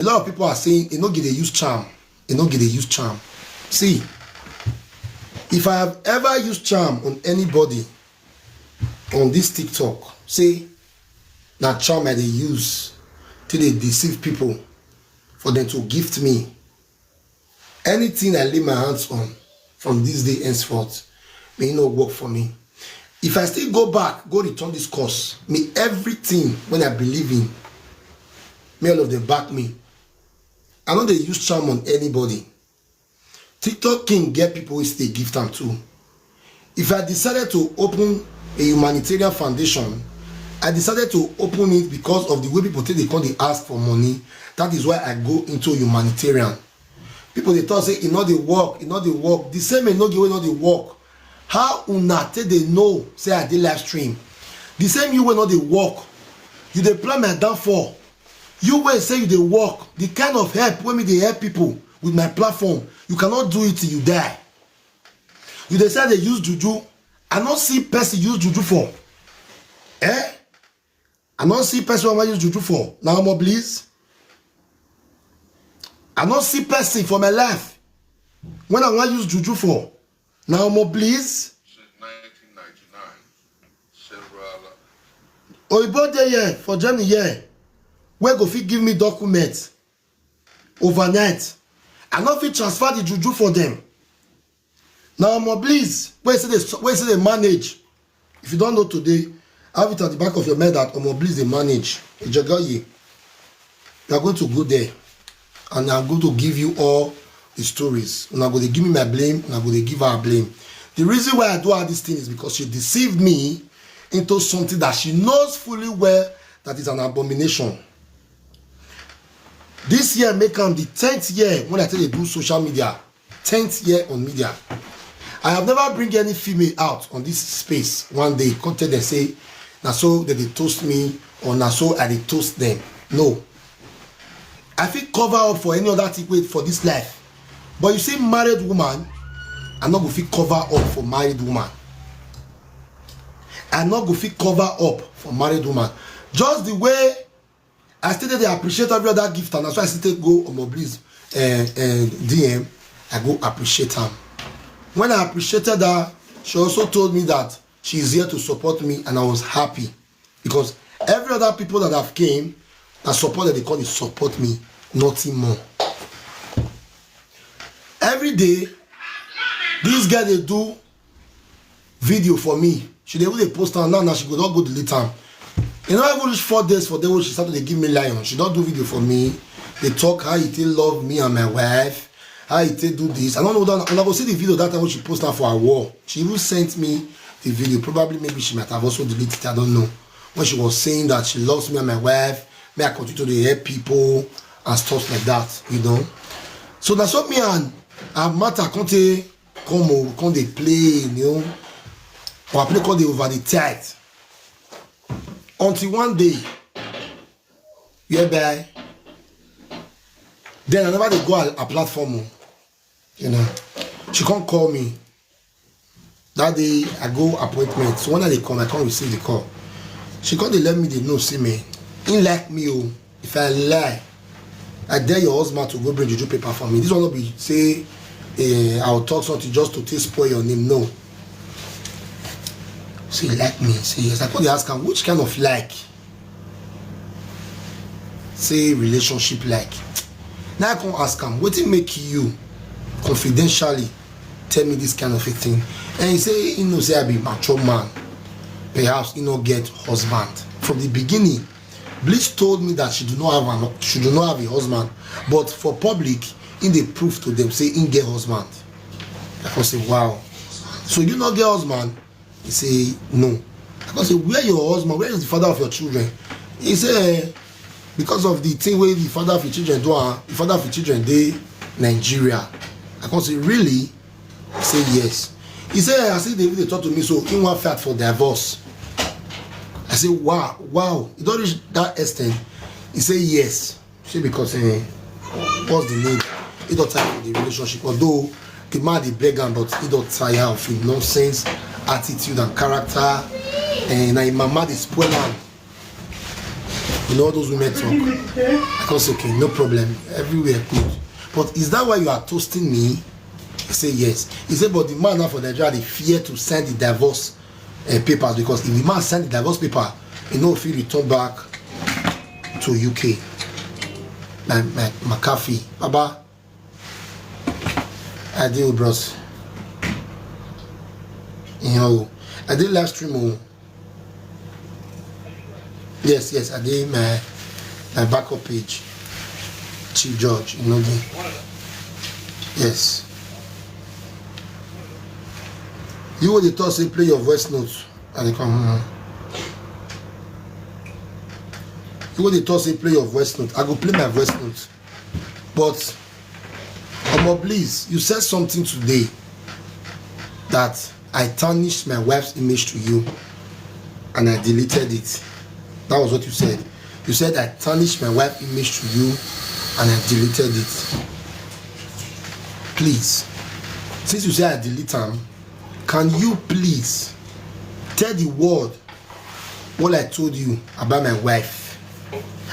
A lot of people are saying Enogie they use charm. Enogie they use charm. See, if I have ever used charm on anybody on this TikTok, say that charm I they use till they deceive people for them to gift me anything I lay my hands on from this day henceforth may not work for me. If I still go back, go return this course, may everything when I believe in, may all of them back me. I know they use charm on anybody. TikTok king get people who stay gift them too. If I decided to open a humanitarian foundation, I decided to open it because of the way people take they come they ask for money. That is why I go into humanitarian. People they thought say it not they work, it not they work. The same may not give not they work. How una take they know say I did live stream? The same you will not they work. You they plan my downfall. You will say you they work. The kind of help when me they help people with my platform, you cannot do it till you die. You decide they use juju. I not see person use juju for. Eh? I not see person use juju for. Now more please. I not see person for my life when I want use juju for. Now more please. Since 1999, several. Oyibo dey here for Germany here. Where go fit give me documents overnight? I not fit transfer the juju for them. Now more please. Where say they manage? If you don't know today, have it at the back of your mind that more please they manage. You are going to go there, and I'm going to give you all the stories. And I'm going to give me my blame, and I'm going to give her blame. The reason why I do all these things is because she deceived me into something that she knows fully well that is an abomination. This year make them the 10th year when I tell you do social media. 10th year on media. I have never bring any female out on this space one day. Come tell them say, now so that they toast me or now so I they toast them. No. I feel cover up for any other thing for this life. But you see married woman, I'm not going to cover up for married woman. I'm not going to cover up for married woman. Just the way I stated they appreciate every other gift, and that's why I stated go on my please DM. I go appreciate her. When I appreciated her, she also told me that she is here to support me, and I was happy because every other people that have came that supported the call support me, nothing more. Every day, this guy they do video for me. She they will post her now she go not go delete them. You know, I even reach 4 days for them when she started to give me lion. She don't do video for me. They talk how it love me and my wife. How it do this. I don't know that. And I go see the video that time when she posted for a war. She even sent me the video. Probably maybe she might have also deleted it. I don't know. When she was saying that she loves me and my wife. May I continue to help people and stuff like that. You know. So that's what me and matter come they play. You know. Or I play call the over the tight. Until one day, yeah, bye. Then I never they go a platform, you know. She can't call me. That day I go appointment. So when they come, I can't receive the call. She can't let me they know see me. In like me, oh, if I lie, I dare your husband to go bring juju paper for me. This will not be say I'll talk something just to spoil your name. No. Say so like me, say yes. I could ask her which kind of like. Say relationship like. Now I can ask him, what it make you confidentially tell me this kind of a thing? And he say, you know, say I be mature man. Perhaps you know get husband. From the beginning, Bleach told me that she do not have a husband, but for public, in the proof to them say in get husband. I can say, wow. So you not get husband? He say no. I can say, where your husband? Where is the father of your children? He say because of the thing where the father of your children do, the father of your children they Nigeria. I can say really. He say yes. He say I see they talk to me so in one fight for divorce. I say wow. It don't reach that extent. He say yes. Say because what's the name? He don't tire for the relationship. Although the man they beg him, but he don't tire of him nonsense. Attitude and character, and my mama is spoil him. You know those women talk. I can say, okay, no problem. Everywhere good. But is that why you are toasting me? He say yes. He said, but the man now for Nigeria, they fear to send the divorce papers, because if the man send the divorce paper, you know, if he return back to UK. Like McAfee. Baba, I did, bros. You know, I did live stream. Yes, I did my backup page. Chief Judge, Enogie. Yes. You will the thought say play your voice notes and they come. You will the thought say play your voice note. I go play my voice notes. But please, you said something today that I tarnished my wife's image to you and I deleted it. That was what you said. You said I tarnished my wife's image to you and I deleted it. Please, since you say I delete them, can you please tell the world what I told you about my wife?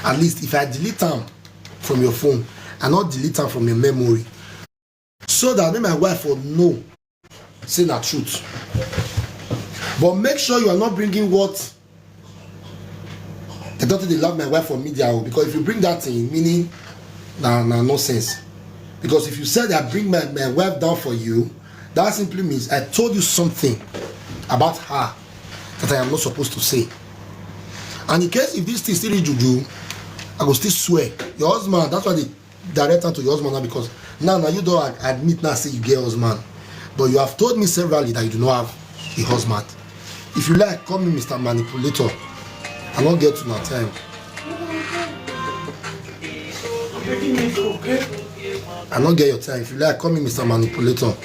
At least if I delete them from your phone, and not delete them from your memory, so that my wife will know, say the truth. But make sure you are not bringing what they don't think they love my wife for media, because if you bring that in, meaning nonsense. Because if you said I bring my wife down for you, that simply means I told you something about her that I am not supposed to say. And in case if this thing still is juju, I will still swear. Your husband, that's why they direct her to your husband now, because now you don't admit now say you get a husband. But you have told me severally that you do not have a husband. If you like, call me Mr. Manipulator. I won't get to my time. I don't get your time. If you like, call me Mr. Manipulator.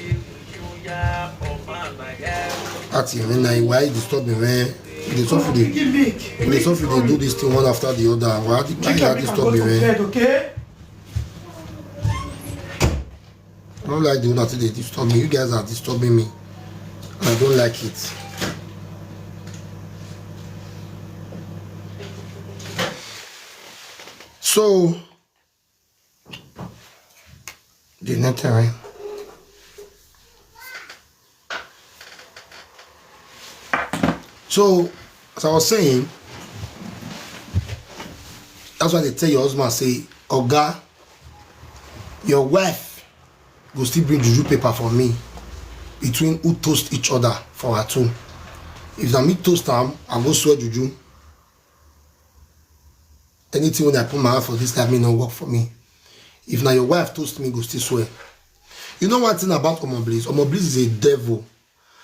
That's it. Why you disturb me, man? They do this thing one after the other. Why you disturb me, man? Okay? I don't like the one that they disturb me. You guys are disturbing me. I don't like it. So, the Humanitarian. So, as I was saying, that's why they tell your husband, say, Oga, your wife will still bring juju paper for me between who toast each other for her two. If I me toast them, I go swear juju. Anything when I put my hand for this guy may not work for me. If now your wife toast me, go still swear. You know one thing about Omoblis? Omoblis is a devil.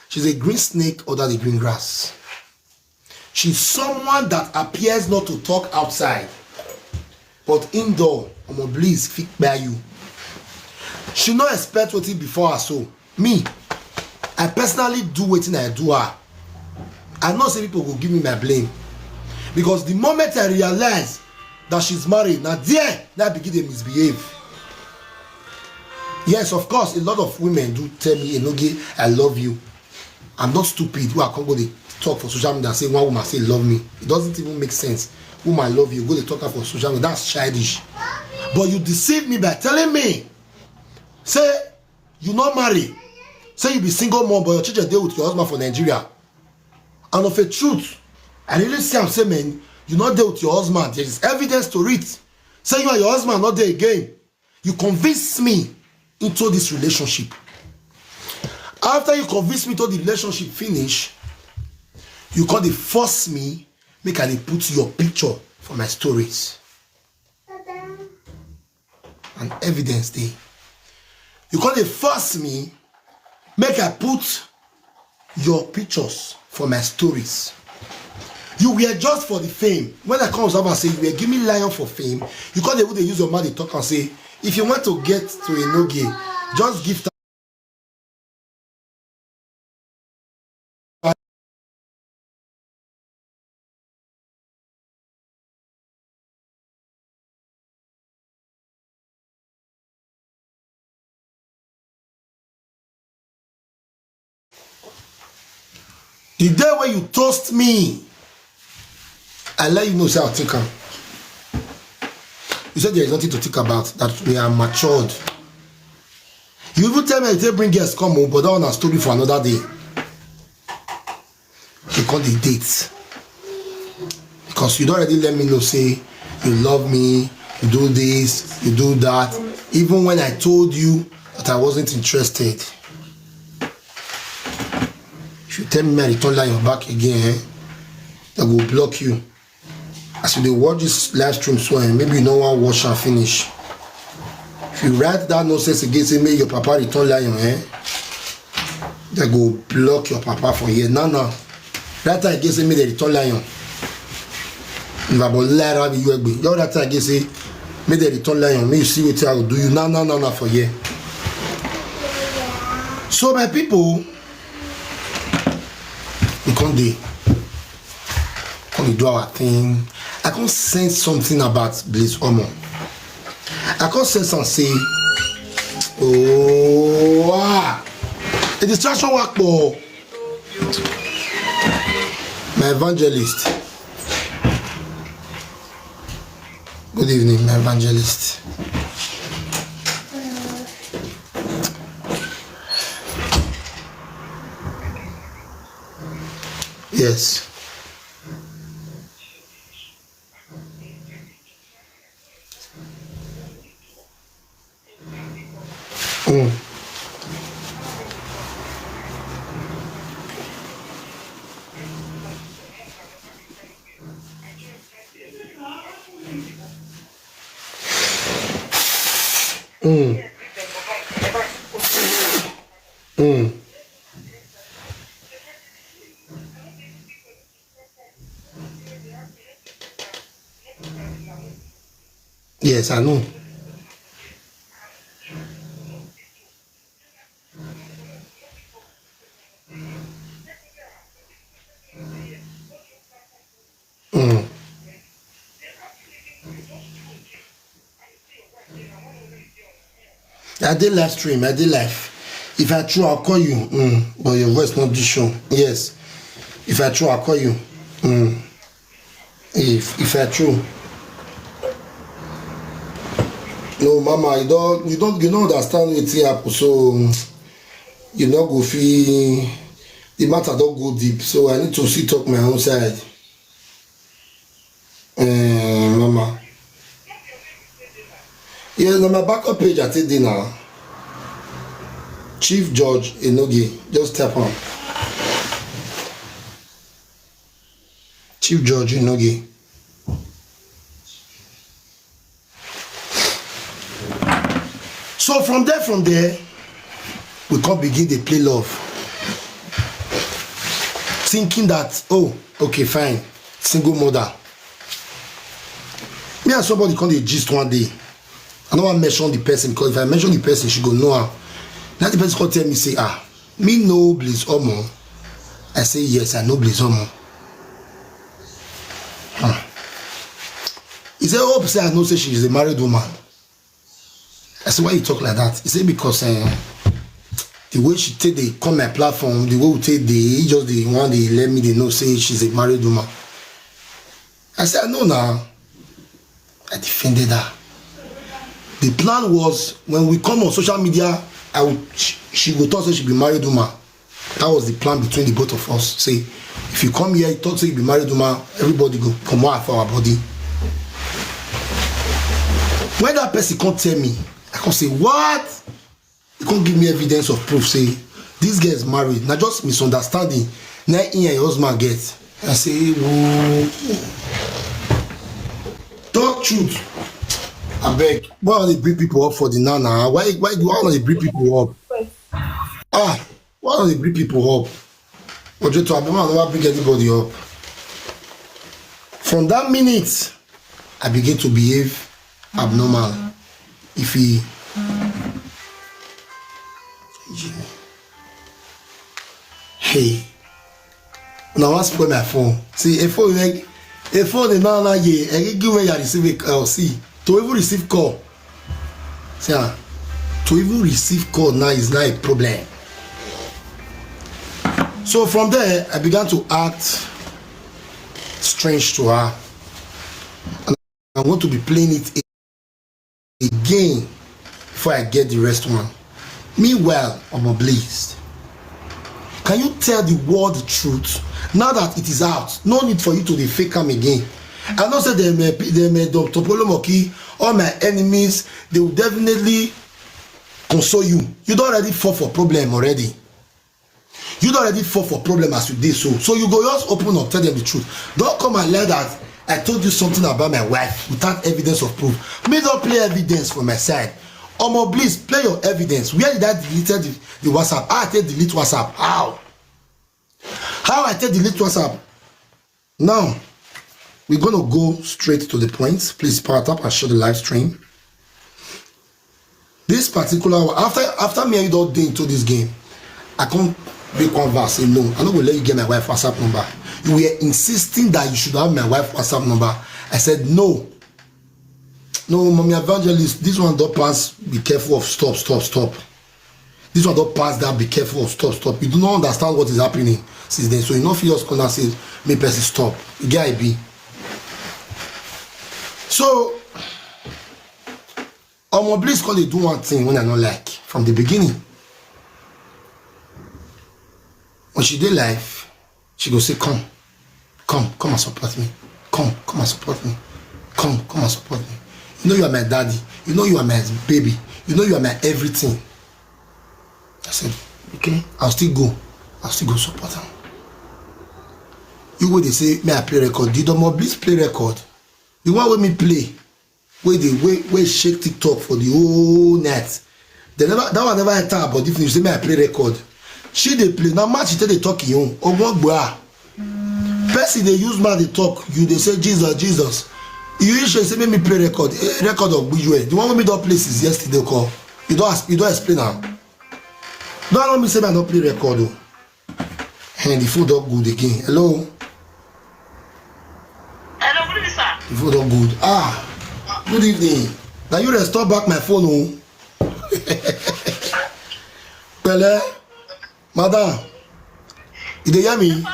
She's a green snake under the green grass. She's someone that appears not to talk outside, but indoor, Omoblis fit by you. She not expect what it before her. So me, I personally do what I do her. I know some people will give me my blame, because the moment I realize that she's married, now I begin to misbehave. Yes, of course, a lot of women do tell me, Enogie, I love you. I'm not stupid who I can't go to talk for social media and say one woman say love me. It doesn't even make sense. Woman love you, go to talk for social media. That's childish. But you deceive me by telling me, say you not married, say you be single mom, but your children deal with your husband for Nigeria. And of a truth, I really see I'm saying, man, you not there with your husband. There is evidence to it. Say you and your husband not there again. You convince me into this relationship. After you convince me to the relationship finish, you can't force me, make I put your picture for my stories. And evidence there. You can't force me, make I put your pictures for my stories. You were just for the fame. When I come up and say you were giving lion for fame, you can't able to use your mouth to talk and say, if you want to get to Enogie, just give time. The day when you toast me, I let you know say I'll take him. You said there is nothing to think about, that we are matured. You even tell me they bring guests come home, but that one a story for another day. You call the dates. Because you don't already let me know, say, you love me, you do this, you do that. Even when I told you that I wasn't interested. If you tell me I return line your back again, I will block you. As you watch this live stream, so maybe you know one watch and finish. If you write that nonsense again, say make your papa return lion, they go block your papa for here. No. That time again say make the return lion. If I will lie you agree. The other time again say make the return lion. Make you see what I will do you. No for here. So my people, we can't do our thing. I can't sense something about Blaze Omo. I can't sense and say, a distraction work for my evangelist. Good evening, my evangelist. Yes. Yes, I know. I did live stream. I did live. If I true, I'll call you. But your voice not this show. Yes. If I true, I'll call you. If I true. No, Mama, you don't understand what happen. So you not go feel the matter don't go deep. So I need to see talk my own side. Mama. Yes, on my backup page I take dinner. Chief Judge Enogie, just tap on. Chief Judge Enogie. So from there, we can begin to play love. Thinking that, oh, okay, fine, single mother. Me and somebody come dey gist one day. I don't want to mention the person because if I mention the person, she go know her. Now the person come tell me, say, me know Blaze Omo. I say, yes, I know Blaze Omo. He said, oh, say I know, say she is a married woman. I said, why you talk like that? He said, because the way she take they come my platform, the way we take they just the one they let me they know say she's a married woman. I said, I know now. I defended her. The plan was when we come on social media, she would talk say she be married woman. That was the plan between the both of us. Say, if you come here, you talk say you be married woman, everybody go come out for our body. When that person can't tell me, I can say, what? You can't give me evidence of proof. Say, this girl is married. Now just misunderstanding. Now in your husband get. I say, whoa. Talk truth. I beg. Why don't they bring people up for the nana? Why don't they bring people up? Why don't they bring people up? Or just to never bring anybody up. From that minute, I begin to behave abnormal. If he hey, now I spoil my phone. See, a phone is not here. I give me a receive a call. See, to even receive call. See, to even receive call now is not a problem. So from there, I began to act strange to her, and I want to be playing it again before I get the rest one. Meanwhile, I'm blessed. Can you tell the world the truth now that it is out? No need for you to fake them again. I know say they may Dr. Polomoki, all my enemies, they will definitely console you. You don't already fall for problem already. You don't already fall for problem as you did so. So you go just open up, tell them the truth. Don't come and lie that I told you something about my wife without evidence of proof. Me don't play evidence for my side. Omo, please play your evidence. Where did I delete the WhatsApp? How I take delete WhatsApp? How? How I take delete WhatsApp? Now, we're gonna go straight to the point. Please power tap and share the live stream. This particular one, after me and you don't dig into this game, I can't make one verse say no. I'm not gonna let you get my wife WhatsApp number. You were insisting that you should have my wife WhatsApp number. I said no. No, mommy evangelist, this one don't pass. Be careful of stop. This one don't pass that. Be careful of stop. You do not understand what is happening since then. So you know, feel just gonna say, me person stop. You get it be. So, please call it do one thing when I don't like from the beginning. When she did life, she go say, come and support me. Come and support me. Come and support me. You know you are my daddy. You know you are my baby. You know you are my everything. I said, okay, I'll still go support her. You go, they say, may I play record? Did please play record? The one with me play, where shake TikTok for the whole net. That one never enter about if you say, may I play record? She they play. Now match it they talk you. Person they use man they talk. You they say Jesus. You usually say make me play record. Record of Bujuwe. The one with me don't play since yesterday call. You don't explain now. Don't let me say I don't play record. And the food don't good again. Hello, good evening, sir. The food don't good. Good evening. Now you restore back my phone. Pele, madam, you dey hear me?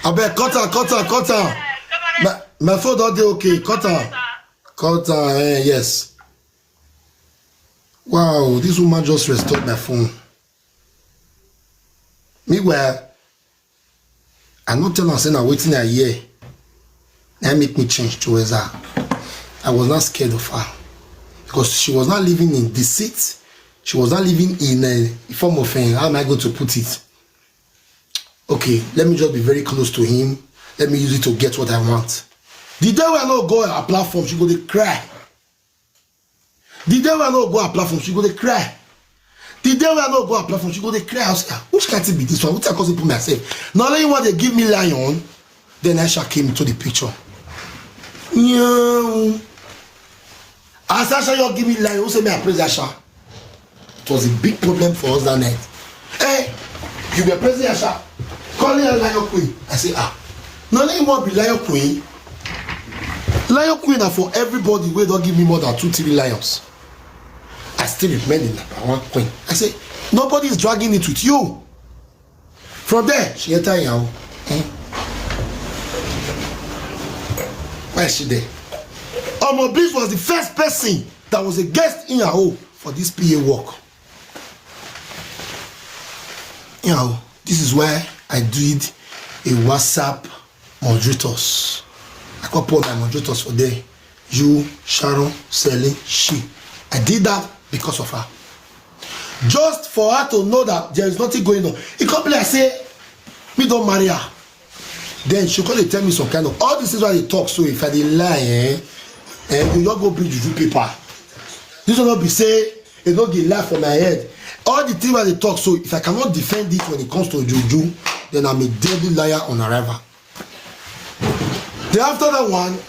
I bet cut her. My phone don't dey okay. Cut her. Yes. Wow, this woman just restored my phone. Meanwhile, I not tell her saying I'm waiting a year. That make me change towards her. I was not scared of her because she was not living in deceit. She was not living in a form of how am I going to put it? Okay, let me just be very close to him. Let me use it to get what I want. The day when I not go on her platform, she go to cry. The day when I not go on her platform, she go to cry. The day when I not go on her platform, she go to cry. I was like, which can't it be this one? Which I can't put myself? Now only when they give me lion, then Aisha came into the picture. Yeah. As Aisha, you give me lion, who say me I praise Aisha? It was a big problem for us that night. Hey, you be praising Aisha, calling her lion queen. I say, now only want be lion queen. Lion queen are for everybody where don't give me more than 2-3 lions. I still remain in number one queen. I say, nobody is dragging it with you. From there, she enter here. Why is she there? Bliss was the first person that was a guest in Yahoo for this PA work. This is why I did a WhatsApp moderators. I got put my moderators for there. You, Sharon, Sally, she. I did that because of her. Just for her to know that there is nothing going on. It can't be like say, me don't marry her. Then she could tell me some kind of all this is why they talk. So if I dey lie, you not go bring juju paper. This will not be say, it don't get laugh for my head. All the things why they talk. So if I cannot defend it when it comes to juju, then I'm a deadly liar on arrival. Then after that one,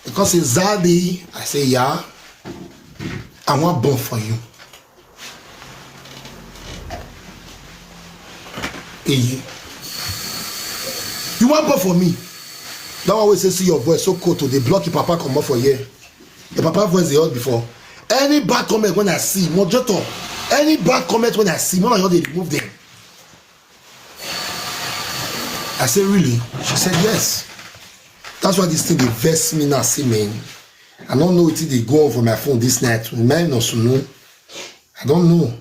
because it's Zadi, I say, yeah, I want born for you. You want born for me? That one always say, see your voice so cold to they block your papa come up for here. Your papa voice they heard before. Any bad comment when I see, moderator, any bad comment when I see, more than they remove them. I say, really? She said, yes. That's why this thing they vex me now, see, man. I don't know if they go on for my phone this night. Mine also know. I don't know.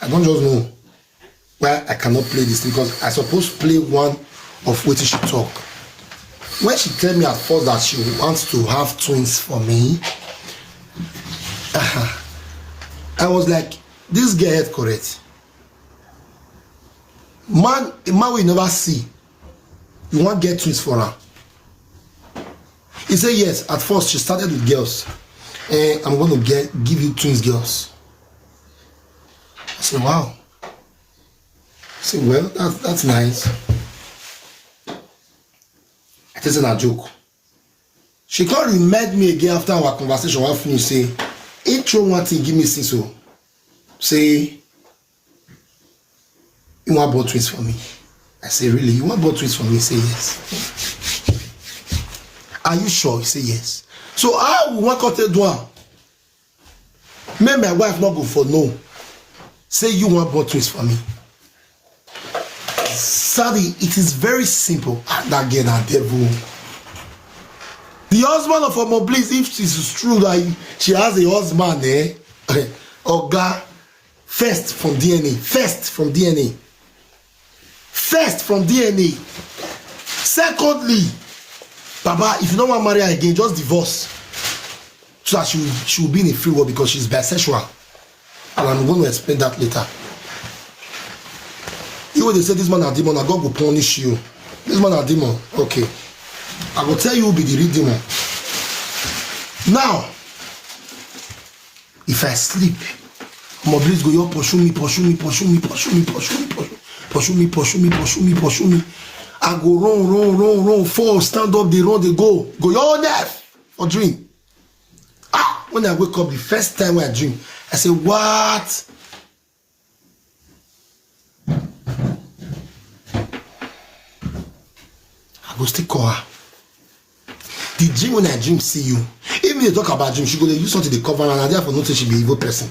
I don't just know why I cannot play this because I supposed to play one of what she talk. When she tell me at first that she wants to have twins for me, I was like, this girl head correct. Man, a man we never see. You want to get twins for her? He said yes. At first, she started with girls. And I'm going to give you twins girls. I said, wow. I said, well, that's nice. It isn't a joke. She can't remind me again after our conversation. One thing you say, intro one thing, give me so. Say, you want both twins for me? I say, really? You want both twins for me? He say, yes. Are you sure? He say, yes. So how we want to do it? Make my wife not go for no. Say you want both twins for me. Sadly, it is very simple. And again, a devil. The husband of her mom, please, if it is true that she has a husband, Oga, first from DNA. First from DNA. First from DNA. Secondly, Baba, if you don't want to marry her again, just divorce. So that she will be in a free world because she's bisexual. And I'm going to explain that later. You they say this man a demon, God will punish you. This man a demon. Okay. I will tell you who be the real demon. Now, if I sleep, my bliss go, you pursue me. I go run, fall, stand up, they run, they go your death for dream. When I wake up, the first time I dream, I say, what? I go still call her. The dream when I dream see you. Even they talk about dream, she go, they use something to cover her, and therefore not say she be an evil person.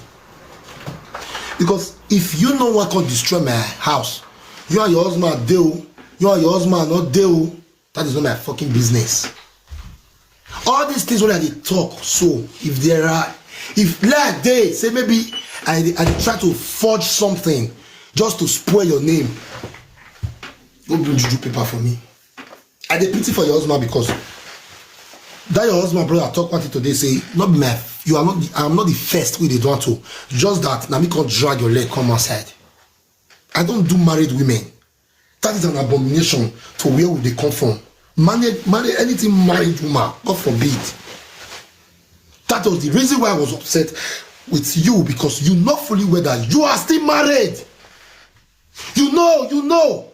Because if you know what can destroy my house, you and your husband deal, you and your husband not deal, that is not my fucking business. All these things when I talk, so if there are, if like they say maybe I try to forge something just to spoil your name, don't bring juju paper for me. I dey pity for your husband because that your husband brother talk one thing today say not be my, you are not the, I am not the first way they do want to, just that now me can't drag your leg come outside. I don't do married women. That is an abomination to where would they come from. Marry anything married woman, God forbid. That was the reason why I was upset with you, because you know fully well that you are still married. You know.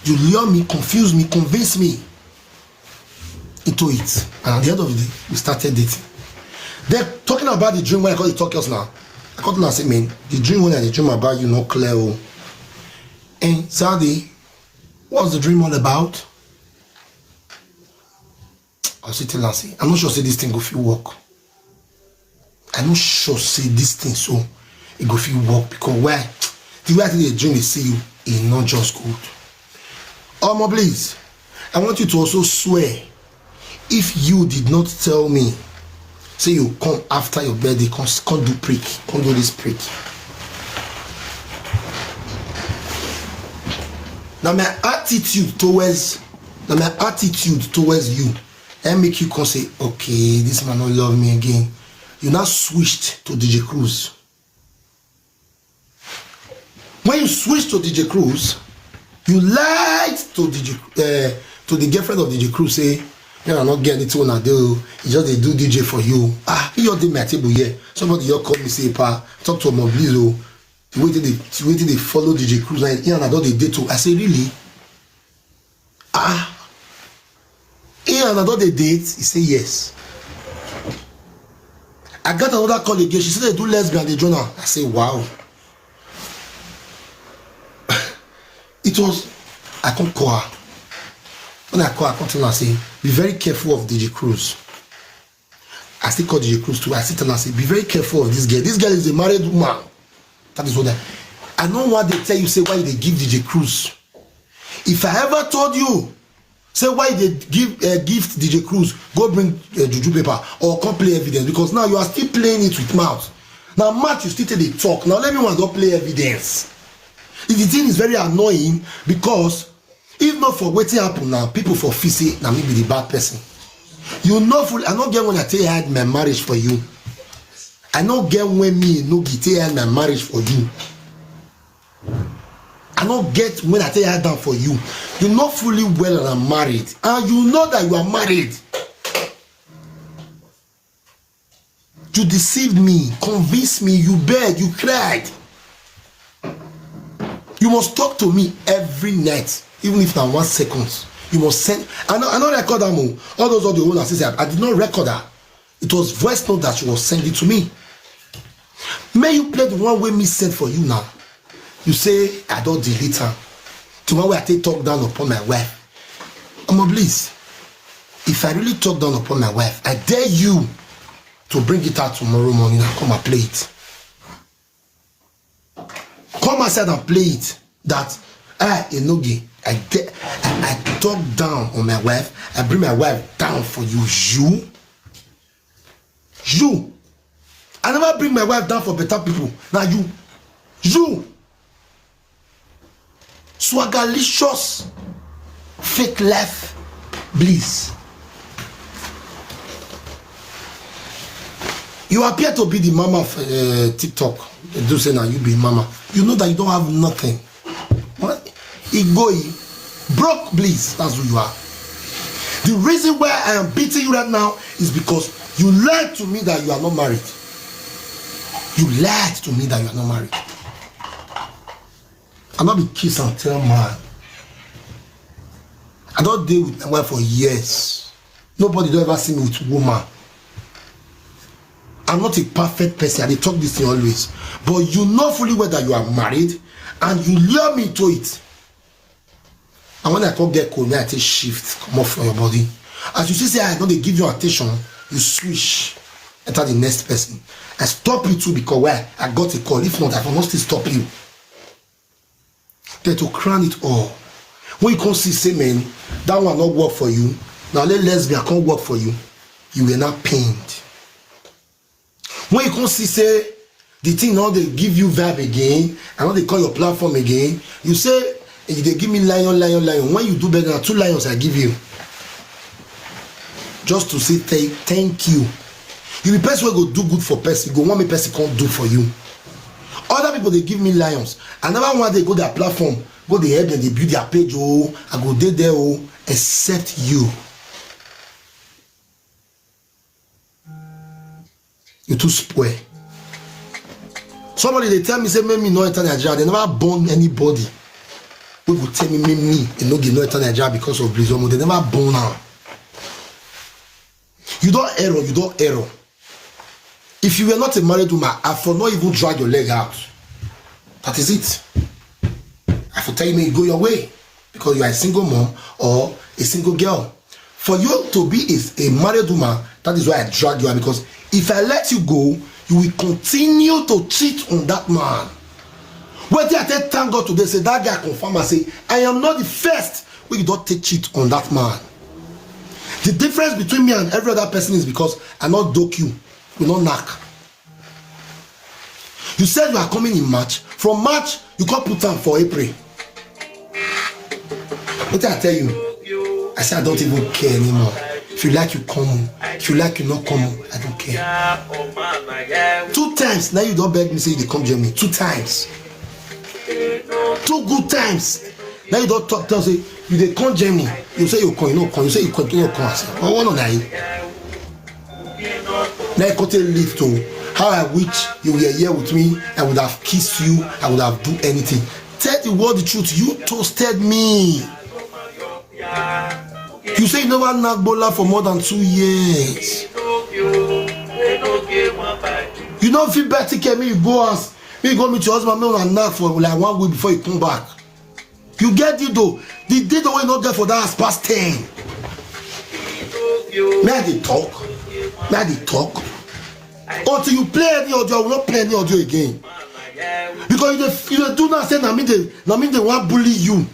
You lure me, confuse me, convince me into it. And at the end of the day, we started dating. They're talking about the dream when I call the talkers now. I called them and said, man, the dream when I dream about you, not clear. And Saturday, what's the dream all about? I'll say tell her, say, I'm not sure say this thing go feel work. I'm not sure say this thing so it go feel work, because why? The way I think the dream is see you is not just good. Omo, please, I want you to also swear, if you did not tell me, say you come after your birthday, come do prick, come do this prick. Now my attitude towards you, and make you come say, okay, this man don't love me again. You now switched to DJ Cruz. When you switch to DJ Cruz, you lied to to the girlfriend of DJ Cruz, say, you are not getting it when I do. It's just they do DJ for you. You did my table here. Somebody here called me, say, pa, talk to Moblizo. The way they follow DJ Cruz, and here and I they date too. I say, really? Here and I they date. He say yes. I got another call again. She said they do lesbian, they join her. I say, wow. It was, I can't call her. When I call her, I come tell her, I say, be very careful of DJ Cruz. I still call DJ Cruz too. I still tell her, I say, be very careful of this girl. This girl is a married woman. That is what I know what they tell you, say, why they give DJ Cruz. If I ever told you, Say why they give gift DJ Cruz, go bring juju paper or come play evidence, because now you are still playing it with mouth. Now mouth you still take the talk. Now let me want to play evidence. The thing is very annoying, because if not for wetin happen now, people for feel say na me be the bad person. You know, I not get when I tell you I had my marriage for you. I not get when me Enogie tell you I had my marriage for you. I not get when I tell you I had that for you. You know fully well that I'm married, and you know that you are married. You deceived me, convinced me, you begged, you cried. You must talk to me every night, even if na 1 second. You must send. I not record them all those audio owners say I did not record her. It was voice note that she was sending to me. May you play the one way me sent for you now. You say I don't delete her. Tomorrow I take talk down upon my wife. Please, if I really talk down upon my wife, I dare you to bring it out tomorrow morning and come and play it. Come outside and play it. That Enogie, I talk down on my wife. I bring my wife down for you. You. I never bring my wife down for better people. Now you. Swagalicious, fake life, bliss. You appear to be the mama of TikTok. They do say now you be mama. You know that you don't have nothing. What? Broke bliss. That's who you are. The reason why I am beating you right now is because you lied to me that you are not married. You lied to me that you are not married. I'm not be kiss and tell man. I don't deal with my wife for years. Nobody don't ever see me with woman. I'm not a perfect person. I talk this thing always. But you know fully well that you are married, and you lure me to it. And when I come get cold, I take shift, come off from your body. As you say, I know they give you attention, you switch, enter the next person. I stop you too because why? I got a call. If not, I will not still stop you. Then to crown it all, when you come see say man, that one not work for you. Now let lesbian can't work for you. You will not pained. When you come see say the thing now they give you vibe again, and now they call your platform again, you say they give me lion. When you do better, 2 lions I give you. Just to say thank you. You be person will go do good for person, you go want me person can't do for you. Other people they give me lions. I never want they go their platform, go they help them, they build their page, I go there, except you. You too spoil. Somebody they tell me say make me no enter Nigeria. They never born anybody. Who will tell me Enogie no enter Nigeria because of Blizzard. They never born now. You don't error. If you were not a married woman, I for not even drag your leg out. That is it. I for tell you may go your way because you are a single mom or a single girl. For you to be a married woman, that is why I drag you out, because if I let you go, you will continue to cheat on that man. When I thank God today, say that guy confirm and say, I am not the first when you don't take cheat on that man. The difference between me and every other person is because I not doke you, we not knock. You said you are coming in March. From March, you can't put time for April. What did I tell you? I said I don't even care anymore. If you like, you come. If you like, you not come. I don't care. 2 times now you don't beg me say you come join me. 2 times. 2 good times. Now you don't talk. Tell say you they come join me. You say you come, you not come. You say you come, you not come. I say, oh, no, now you can't live to how I wish you were here with me. I would have kissed you. I would have do anything. Tell the world the truth. You toasted me. You say you never knock Bola for more than 2 years. You don't feel better care me, you go ask. Me go meet your husband and knock for like 1 week before you come back. You get it though. The day the way not there for that has past 10. May I talk? Until you play any audio, I will not play any audio again. Because you do not say, I mean they want bully you.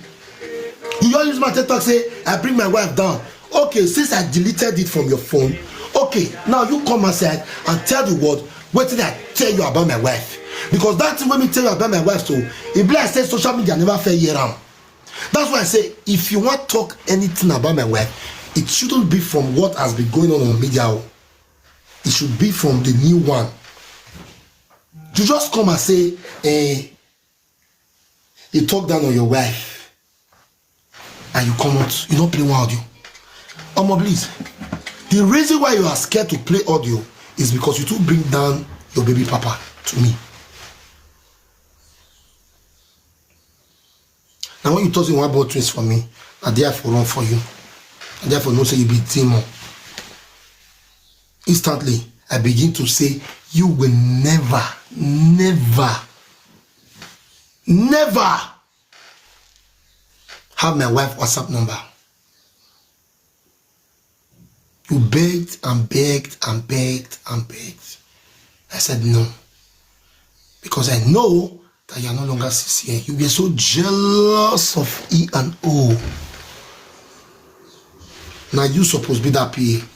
You just use my TikTok say, I bring my wife down. Okay, since I deleted it from your phone, okay, now you come outside and tell the world, what did I tell you about my wife? Because that thing when me tell you about my wife, so if I say social media never fair year round. That's why I say, if you want to talk anything about my wife, it shouldn't be from what has been going on media. It should be from the new one. You just come and say, you talk down on your wife, and you come out, you don't play one audio. Please, the reason why you are scared to play audio is because you too bring down your baby papa to me. Now when you talk you want about twins for me, I therefore run for you. I therefore know say you be demon. Instantly, I begin to say, you will never have my wife WhatsApp number. You begged and begged and begged and begged. I said no. Because I know that you are no longer sincere. You were so jealous of E and O. Now you supposed to be that PA.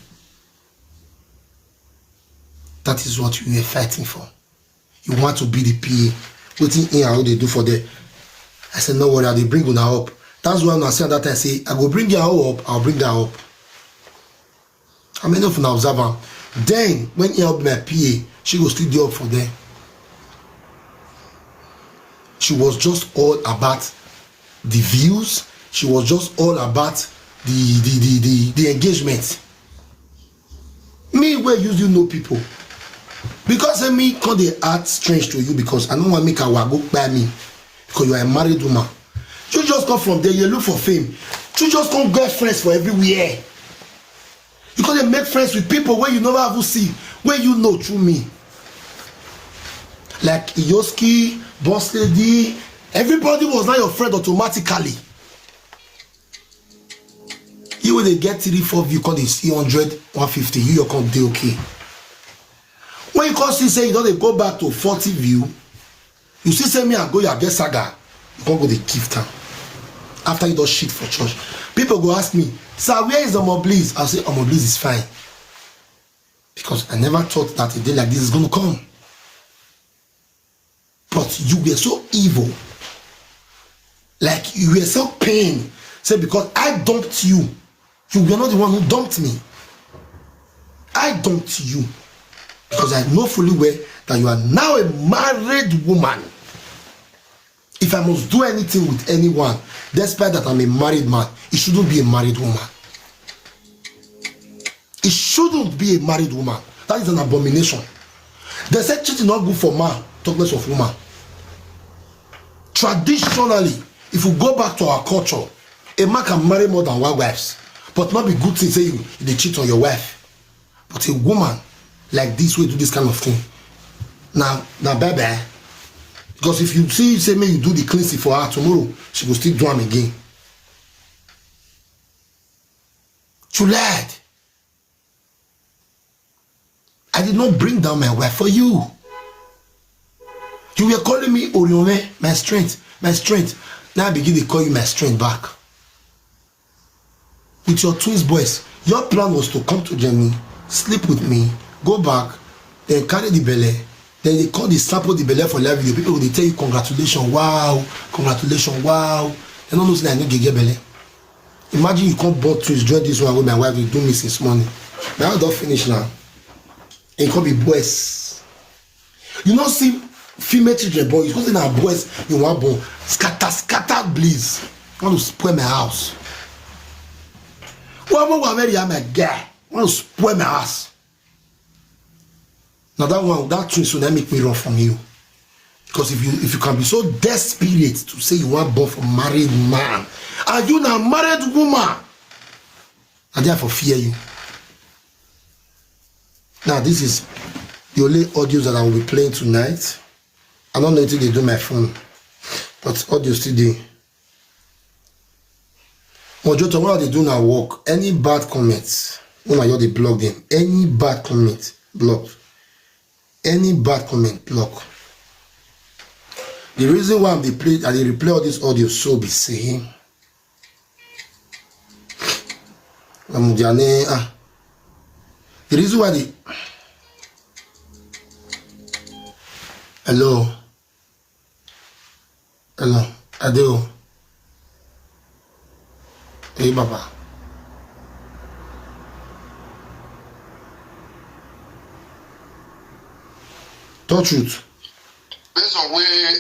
That is what you were fighting for. You want to be the PA. Waiting in and how they do for them. I said, no worry, they bring you now up. That's why when I said that, I say, I will bring you up, I'll bring that up. I'm enough now observe her. Then, when he helped my PA, she was still there up for them. She was just all about the views. She was just all about the engagement. Me, where you know people. Because me call they act strange to you because I don't want to make a wago by me. Because you are a married woman. You just come from there, you look for fame. You just can't get friends for everywhere. You can't make friends with people where you never have to see, where you know through me. Like Enogie, Boss Lady, everybody was not your friend automatically. You when they get 3-4 view, call they see 100, 150, you can't do okay. When you come see say you don't go back to 40 view, you see say me and go your get saga, you can't go the gift time. After you do shit for church. People go ask me, sir, where is Omoblis? I'll say Omoblis is fine. Because I never thought that a day like this is going to come. But you were so evil. Like you were so pain. Say because I dumped you. You were not the one who dumped me. I dumped you. Because I know fully well that you are now a married woman. If I must do anything with anyone, despite that I'm a married man, it shouldn't be a married woman. It shouldn't be a married woman. That is an abomination. They said cheating not good for man, talk less of woman. Traditionally, if we go back to our culture, a man can marry more than one wives, but not be good thing say you cheat on your wife. But a woman like this will do this kind of thing. Now bye-bye. Because if you see, say, me, you do the cleansing for her tomorrow, she will still do them again. You lied. I did not bring down my wife for you. You were calling me Orione, my strength, my strength. Now I begin to call you my strength back. With your twins boys, your plan was to come to Germany, sleep with me, go back, then carry the belly. Then they call the sample the belly for live video. People will tell you congratulations, wow, congratulations, wow. They don't know that I know get belly. Imagine you come born twins, join this one with my wife, will do me since morning. My house don't finish now. It can be boys. You not see female children born, you see now boys you want born. Scattered please. I want to spoil my house. One more marry my guy. I want to spoil my house. Now that twins will not make me run from you. Because if you can be so desperate to say you want born for married man, and you now married woman, I therefore fear you. Now this is the only audios that I will be playing tonight. I don't know until they do my phone, but audio still there. Mojoto, what they do now work. Any bad comments, when I they block them. Any bad comment, block. Any bad comment, block. The reason why they replay all this audio so be saying The reason why the hello Adeo. Hey Baba. Talk truth. Based on where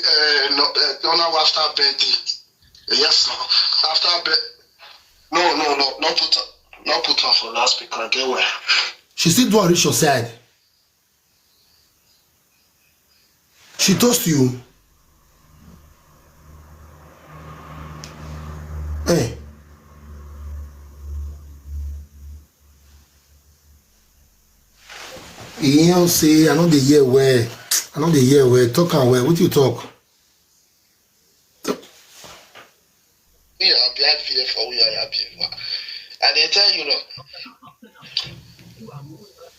Donna after birthday. Yes, sir. After birthday. No, not put her for last speaker. Get where? She still don't reach your side. She toast you. Hey. You don't say, I know the year where. Talk and where. What do you talk? Yeah, I'll be happy for we are happy. And they tell you,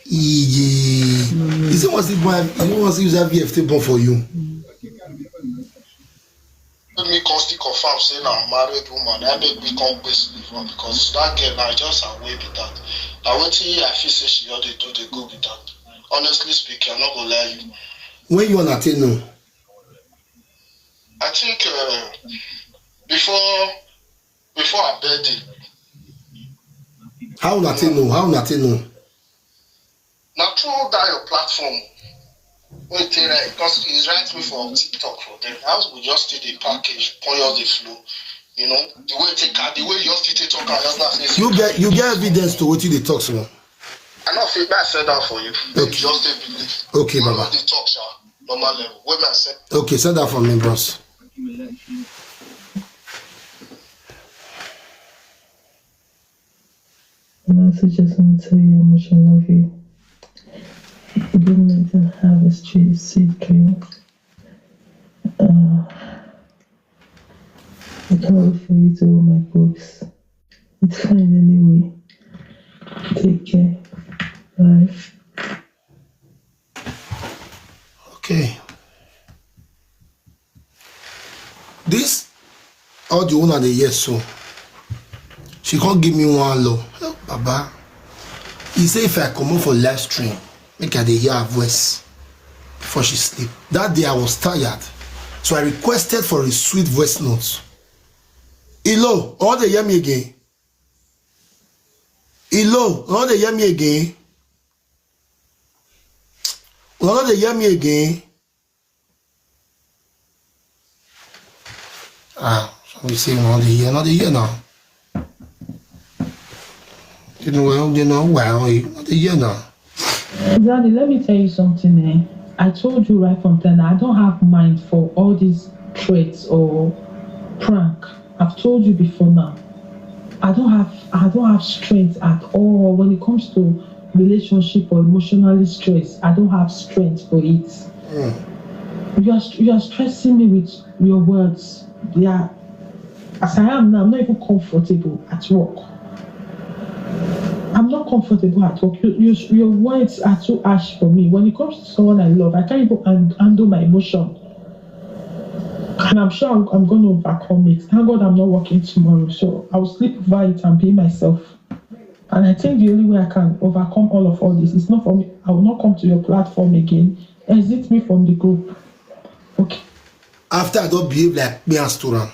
You see what's the boy? You want to use that VFT bomb for you? Let me constantly confirm saying I'm a married woman. I make me come basically from because that girl I just away with that. I wait till I feel say she already do the go with that. Honestly speaking, I'm not gonna lie you. When you wanna tell no? I think before her birthday. How not tell no? Now through that your platform. Wait till because he's writing me for TikTok for them. How we just did the package, point out the flow. You know, the way you just did talk and just not you get evidence to what you they talk so. I know feedback said that for you. Okay. Just a belief. Okay, Baba. The talk normal level. Wait I said. Okay, send that for me, bros. I also just want to tell you how much I love you. Good night and have a sweet dreams. I can't wait for you to read my books. It's fine anyway. Take care. Bye. Okay. This audio one of the years so. She can't give me one low. Oh, Baba. He say if I come on for live stream, make her hear her voice before she sleep. That day I was tired, so I requested for a sweet voice note. Hello, all they hear me again. Hello, all they hear me again. All they hear me again. So we say all they hear now. You know, well, Daddy, let me tell you something. I told you right from then, I don't have mind for all these threats or prank. I've told you before now. I don't have strength at all when it comes to relationship or emotionally stress. I don't have strength for it. You are stressing me with your words. Yeah, as I am now, I'm not even comfortable at work. I'm not comfortable at work. Your words are too harsh for me. When it comes to someone I love, I can't even handle my emotion. And I'm sure I'm going to overcome it. Thank God I'm not working tomorrow. So I'll sleep over it and be myself. And I think the only way I can overcome all this is not for me. I will not come to your platform again. Exit me from the group. Okay. After I don't behave like me and Storan.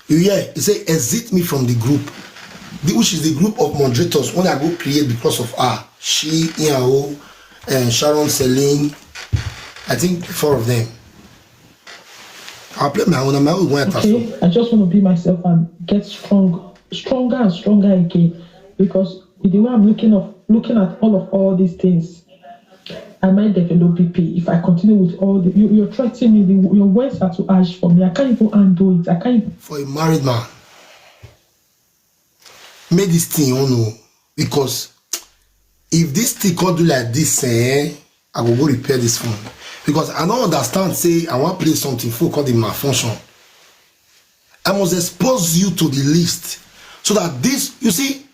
You hear? He say exit me from the group. Which is the group of moderators when I go create because of her. She, Iao, and Sharon, Celine. I think 4 of them. I'll play my own. Okay, I just want to be myself and get stronger and stronger again. Because with the way I'm looking at all these things, I might develop BP if I continue with all the. You're threatening me. Your words are too harsh for me. I can't even undo it. I can't even. For a married man. Make this thing, you know, because if this thing can't do like this, I will go repair this phone. Because I don't understand, say, I want to play something for called the malfunction. I must expose you to the list so that this, you see,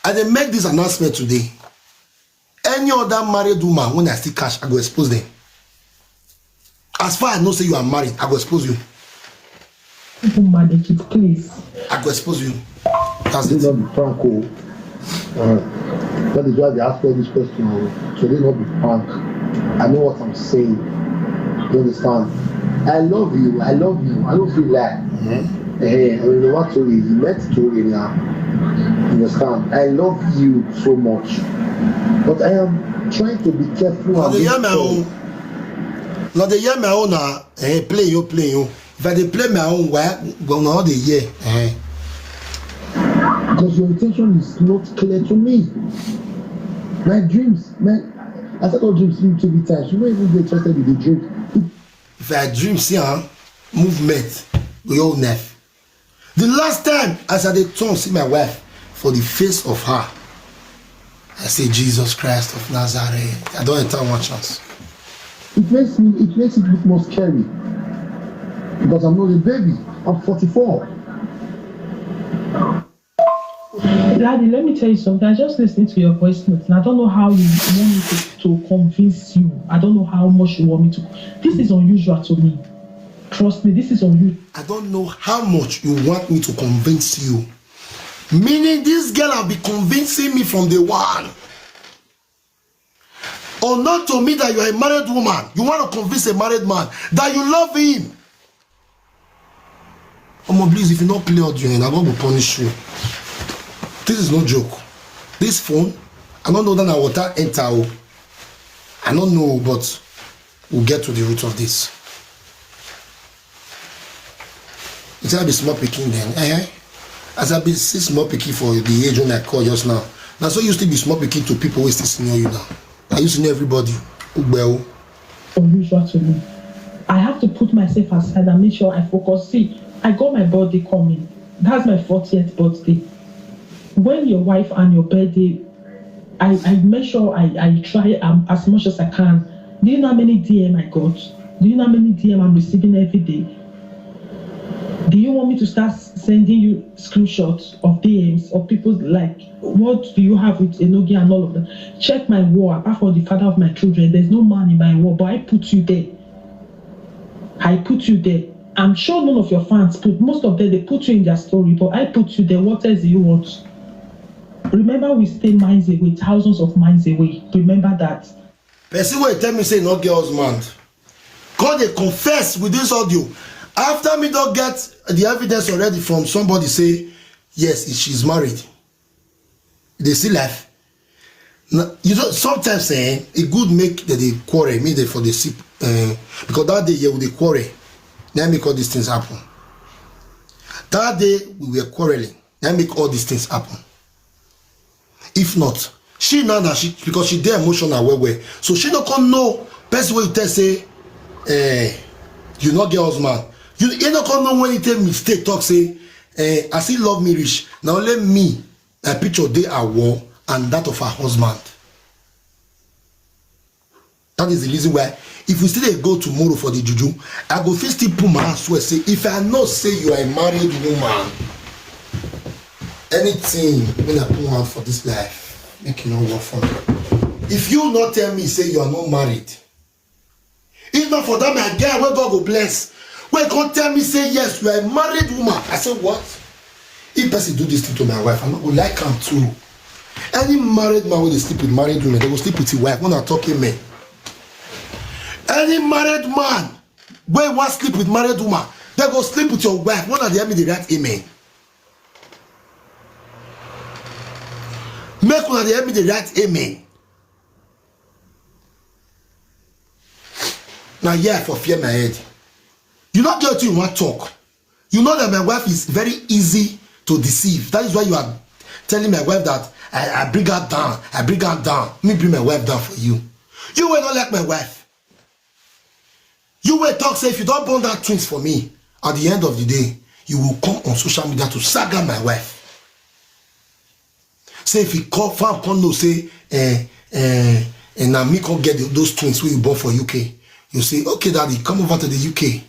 I dey make this announcement today. Any other married woman, when I see cash, I go expose them. As far as I know, say you are married, I go expose you. People manage it, please. I go expose you. That's Should it. it not be Franco? That is why they ask all these questions. Should it not be prank? I know what I'm saying. You understand? I love you. I don't feel like. Hey, I mean, what to is let's do it now. You understand? I love you so much, but I am trying to be careful. Now they hear my own. Now they hear my own. Play you. If I play my own, well, now they hear. Because your intention is not clear to me. My dreams, I said all dreams need to be times. You don't even be interested in the dream. If I dream, see, movement, we all never. The last time I said they turn see my wife for the face of her, I say Jesus Christ of Nazareth. I don't enter one chance. It makes it look more scary because I'm not a baby. I'm 44. Daddy, let me tell you something. I just listened to your voice notes, and I don't know how you want me to convince you. I don't know how much you want me to. This is unusual to me. Trust me, this is unusual. I don't know how much you want me to convince you. Meaning this girl will be convincing me from the one. Or not to me that you are a married woman. You want to convince a married man that you love him. Please, if you not play audio, I'm going to punish you. This is no joke. This phone, I don't know that I water enter. I don't know, but we'll get to the root of this. It's gonna be small picking then. As I be small picking for the age when I call just now. Now so used to be small picking to people who still senior you now. I used to know everybody. Unusual to me. I have to put myself aside and make sure I focus. See, I got my birthday coming. That's my 40th birthday. When your wife and your birthday, I make sure I try as much as I can. Do you know how many DM I got? Do you know how many DM I'm receiving every day? Do you want me to start sending you screenshots of DMs of people like, what do you have with Enogie and all of that? Check my wall. Apart from the father of my children, there's no man in my wall, but I put you there. I put you there. I'm sure none of your fans put, most of them, they put you in their story, but I put you there. What else do you want? Remember, we stay miles away, thousands of miles away. Remember that. Person will tell me say no girl's man. God they confess with this audio. After me don't get the evidence already from somebody say yes, she's married. They still life. Now, you know sometimes it good make that they quarrel me for the sip because that day yeah with the quarrel. Now make all these things happen. That day we were quarreling. Now make all these things happen. If not, she now that she because she dey emotional well. So she not come know person wey tell say you not get husband. You not come know when he take mistake talk say as he love me reach. Now let me a picture dey at war and that of her husband. That is the reason why if we still go tomorrow for the juju, I go first still put my hand swear say if I know say you are a married woman, anything when I put hand for this life, make you not work for me. If you not tell me say you are not married, if not for that my girl where God go bless, where God tell me say yes you are a married woman, I say what? If person do this thing to my wife, I'm not gonna like him too. Any married man will sleep with married women, they will sleep with his wife. When I'm talking men. Any married man when want sleep with married woman, they go sleep with your wife. When are they having the right amen? Make one they help me the right amen. Now yeah, for fear my head. You not get you want talk. You know that my wife is very easy to deceive. That is why you are telling my wife that I bring her down. I bring her down. Me bring my wife down for you. You will not like my wife. You will talk say if you don't burn that twins for me, at the end of the day, you will come on social media to saga my wife. Say if he call farm come no say and now me come get those twins who you born for UK. You say, okay daddy, come over to the UK.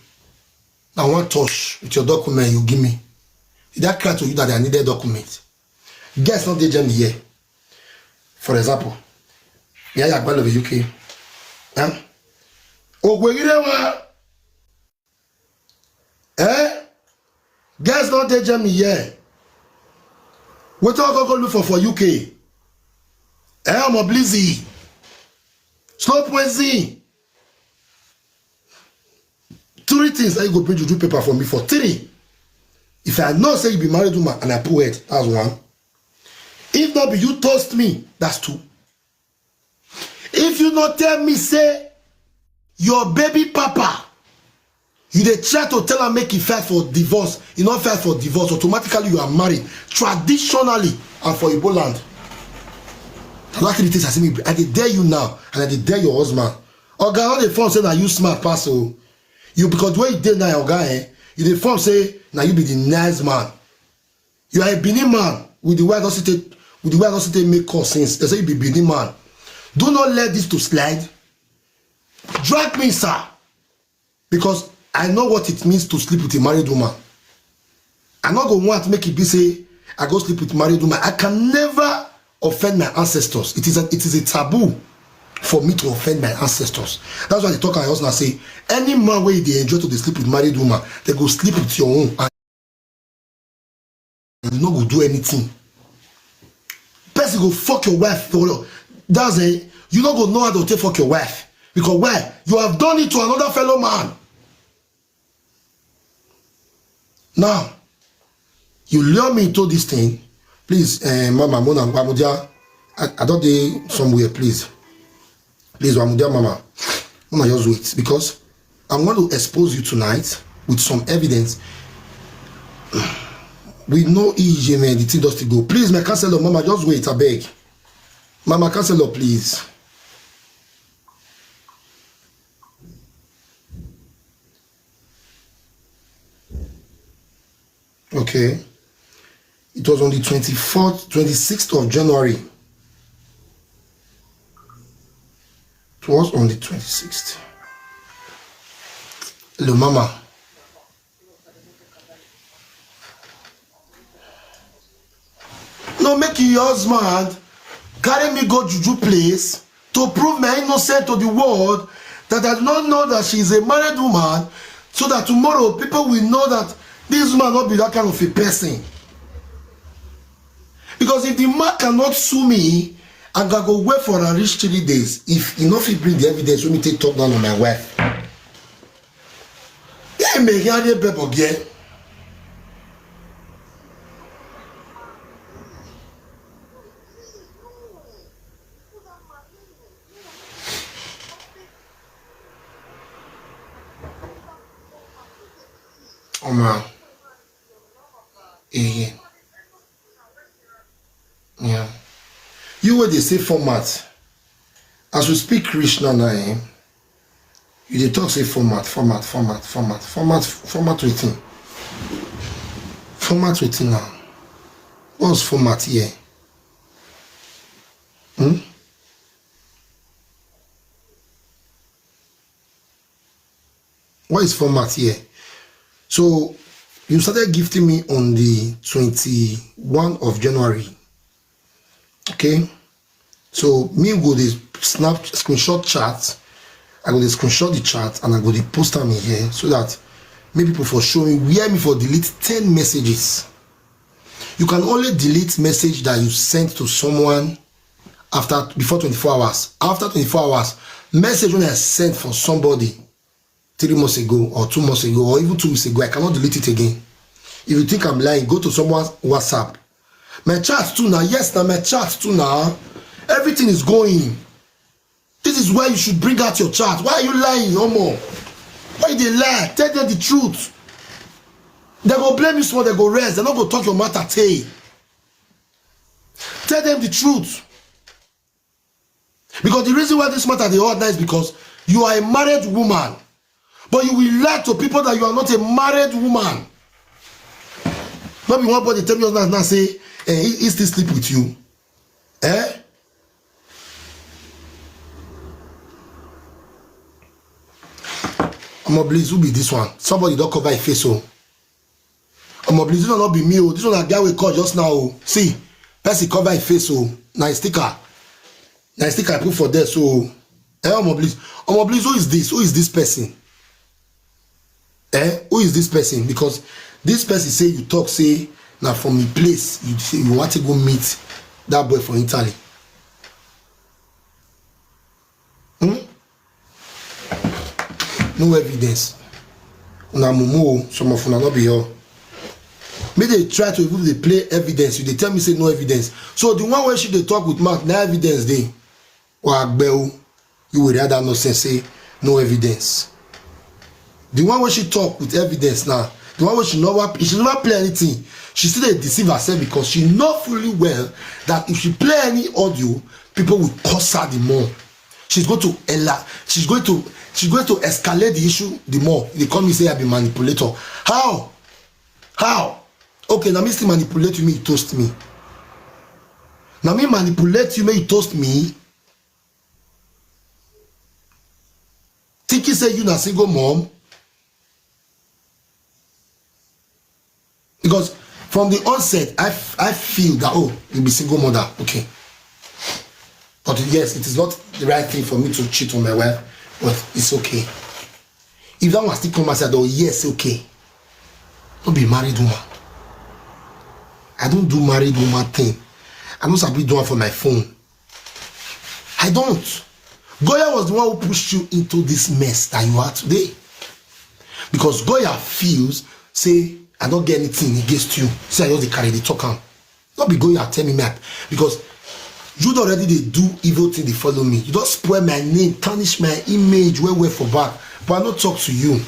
I want touch with your document you give me. Did that cry to you that I need a document? Guess not the journey here. For example, yeah, you're going to the UK. Oh, guess not the journey here. What do I go look for UK? I'm a blizzy. Slow poison. 3 things I go bring juju paper for me for 3. If I know say you be married woman and I pull it, that's 1. If not be you toast me, that's 2. If you not tell me say your baby papa, you dey try to tell am make he fight for divorce, you not fight for divorce, automatically you are married traditionally and for Igbo land. That's the things I say me. I dey dare you now and I dey dare your husband. Oga, all the phone say na you smart pass o. You because the way you dey now, oga, you dey phone say na you be the nice man. You are a Benin man with the way I don't take make call since. They say you be Benin man. Do not let this to slide. Drag me, sir, because I know what it means to sleep with a married woman. I'm not going to want to make it be say I go sleep with a married woman. I can never offend my ancestors. It is a taboo for me to offend my ancestors. That's why they talk and husband say any man where they enjoy to they sleep with married woman, they go sleep with your own and you not go do anything. Person go fuck your wife. That's a you not go know how to take fuck your wife. Because why? You have done it to another fellow man. Now, you lure me into this thing. Please, Mama, Mona, Wamudia, I don't dey somewhere, please. Please, Wamudia, Mama. Mama, just wait. Because I'm going to expose you tonight with some evidence. We know EJ, man, the thing does to go. Please, my counselor, Mama, just wait, I beg. Mama, counselor, please. Okay. It was on the 26th of January. It was on the 26th. Hello, Mama. No, make your husband carry me go juju place to prove my innocence to the world, that I do not know that she is a married woman, so that tomorrow people will know that this woman not be that kind of a person. Because if the man cannot sue me, I can go wait for at least 3 days. If he not fit bring the evidence, let me take top down on my wife. Yeah, me get the paper again. Oh man. Yeah. Yeah. You were the same format. As we speak Krishna now, you dey talk say format waiting. Format waiting now. What's format here? What is format here? So you started gifting me on the 21 of January. Okay, so me go the screenshot chat. I go the screenshot the chat and I go the post them in here so that maybe people for showing where me for delete 10 messages. You can only delete message that you sent to someone before 24 hours. After 24 hours, message when I sent for somebody 3 months ago or 2 months ago or even 2 weeks ago, I cannot delete it again. If you think I'm lying, go to someone's WhatsApp. My chat too now, yes, now my chat too now. Everything is going. This is why you should bring out your chat. Why are you lying no more? Why they lie? Tell them the truth. They go blame you small, they go rest. They're not go talk your matter tay. Tell them the truth. Because the reason why this matter they all is because you are a married woman. But you will lie to people that you are not a married woman. Maybe one body tell me now say, he still sleep with you. Eh? Please, who be this one? Somebody don't cover his face, oh. Please, this will not be me, oh. This one a guy we call just now, oh. See, person cover his face, oh. Nice sticker. Nice sticker I put for there, so. Eh, please, who is this? Who is this person? Eh? Who is this person? Because this person say you talk, say, Now from the place you say you want to go meet that boy from Italy. No evidence. Now Momo, some of una not be here. May they try to even they play evidence. You they tell me say no evidence. So the one where she they talk with Mark, no evidence they. Or Agbeo, you will rather no sense say no evidence. The one where she talk with evidence now, the one where she never play anything. She still deceive herself because she know fully well that if she play any audio, people will curse her the more. She's going to escalate the issue the more. They call me say I be manipulator. How? Okay, now me still manipulate you, me toast me. Now me manipulate you, me toast me. Think you say you na single mom? Because from the onset, I feel that you be single mother, okay. But yes, it is not the right thing for me to cheat on my wife, but it's okay. If that one still come and say, oh yes, okay. Don't be married woman. I don't do married woman thing. I don't sabi do one for my phone. I don't. Goya was the one who pushed you into this mess that you are today. Because Goya feels, say, I don't get anything against you. Say I just carry the talk on. Not be Goya tell me map. Because you already they do evil thing, they follow me. You don't spoil my name, tarnish my image, where for back. But I not talk to you.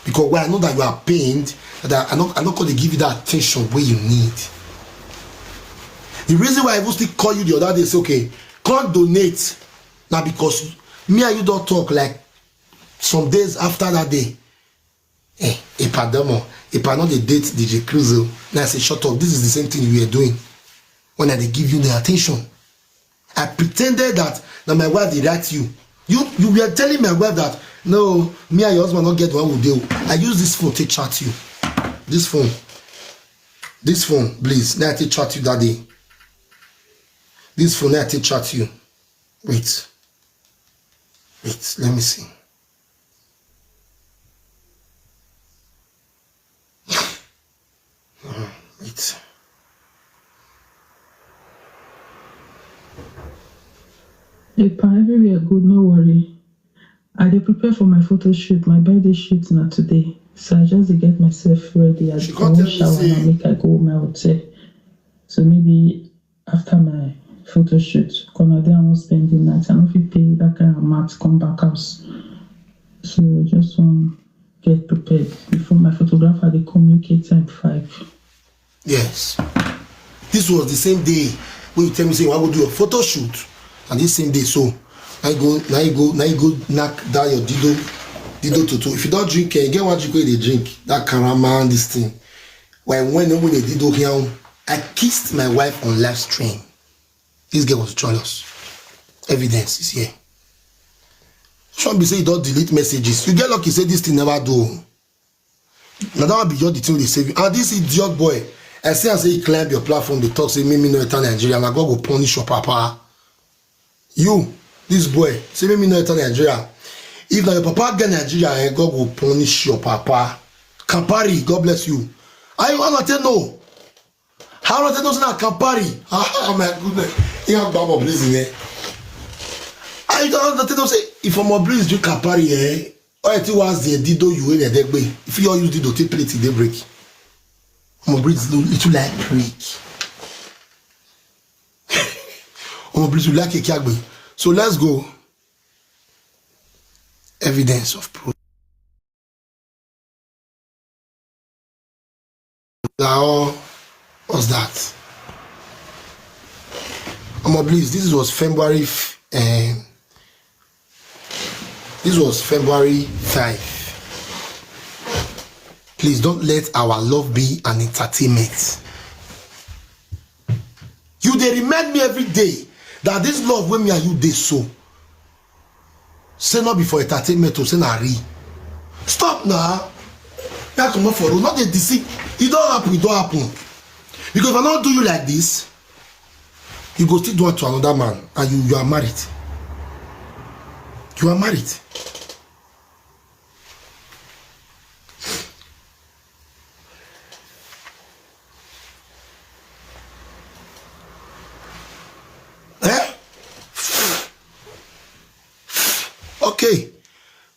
Because when I know that you are pained, that I'm not going to give you that attention where you need. The reason why I even still call you the other day is okay, can't donate. Now because me and you don't talk like some days after that day. If I not the date DJ Cruzo, now I say shut up, this is the same thing you were doing. When I they give you the attention. I pretended that now my wife did write you. You were telling my wife that no, me and your husband not get one with you. I use this phone to chat you. This phone, please. Now I take chat you that day. This phone, now I take chat you. Wait, let me see. Wait. If everywhere good, no worry. I dey prepare for my photo shoot, my birthday shoot now today. So I just dey get myself ready. I go shower and make I go my hotel. So maybe after my photo shoot, gonna there I won't spend the night. I don't feel pay that kind of mat come back house. So I just want to get prepared before my photographer they communicate time 5. Yes. This was the same day when you tell me say you want to do a photo shoot. And this same day, so now you go knock down your dido toto. If you don't drink, you get what you go they drink. That karama and this thing. When they dido here, I kissed my wife on live stream. This girl was jealous. Evidence is here. Sean be say you don't delete messages. You get lucky say this thing never do. Now that will be your the thing they save you. And this idiot boy, I say he climb your platform, they talk say me no enter Nigeria, and I go punish your papa. You, this boy, say me no enter Nigeria. If now your papa get Nigeria, God will punish your papa. Campari, God bless you. I want to know. How not know say Campari? Oh my goodness. You have Baba blessing eh. I don't know say if I'm a breeze drink Campari all it was the dido you in the way. If you all use dido take plate they break. I'm a breeze little like break. I'm a breeze like a kagbe. So let's go. Evidence of proof. Now, what's that? I'm a please. This was February. This was February 5. Please don't let our love be an entertainment. You they remind me every day that this love when me and you they so. Say not before entertainment to say na re. Stop now. You come up for not the deceit. It don't happen, Because if I don't do you like this, you go still do it to another man and you are married. You are married. Okay.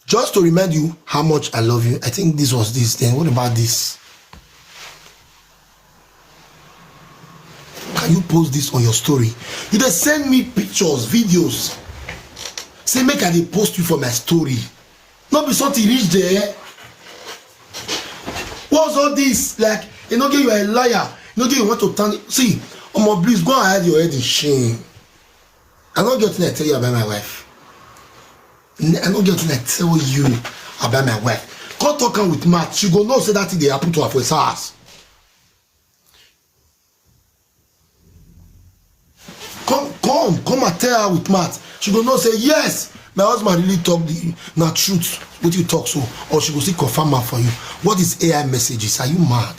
Just to remind you how much I love you. I think this was this. Then what about this? Can you post this on your story? You just send me pictures, videos. Say make I dey post you for my story. Not be something reach there. What's all this? Like, Enogie, you are a liar. Enogie, you want to turn it. See, please go and hide your head in shame. I'm not getting to tell you about my wife. I'm not getting to tell you about my wife. Come talk with Matt. She go know say that thing they happen to her for his house. Come and tell her with Matt. She go know say yes, my husband really talk the na truth. What you talk so, or she go see confirm her for you. What is AI messages? Are you mad?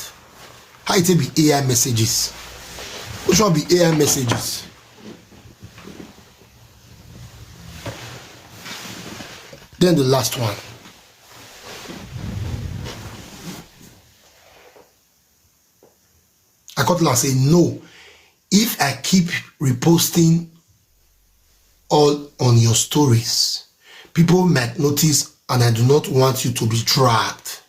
How it be AI messages? Which one be AI messages? Then the last one. I cut and say no. If I keep reposting all on your stories, people might notice, and I do not want you to be dragged.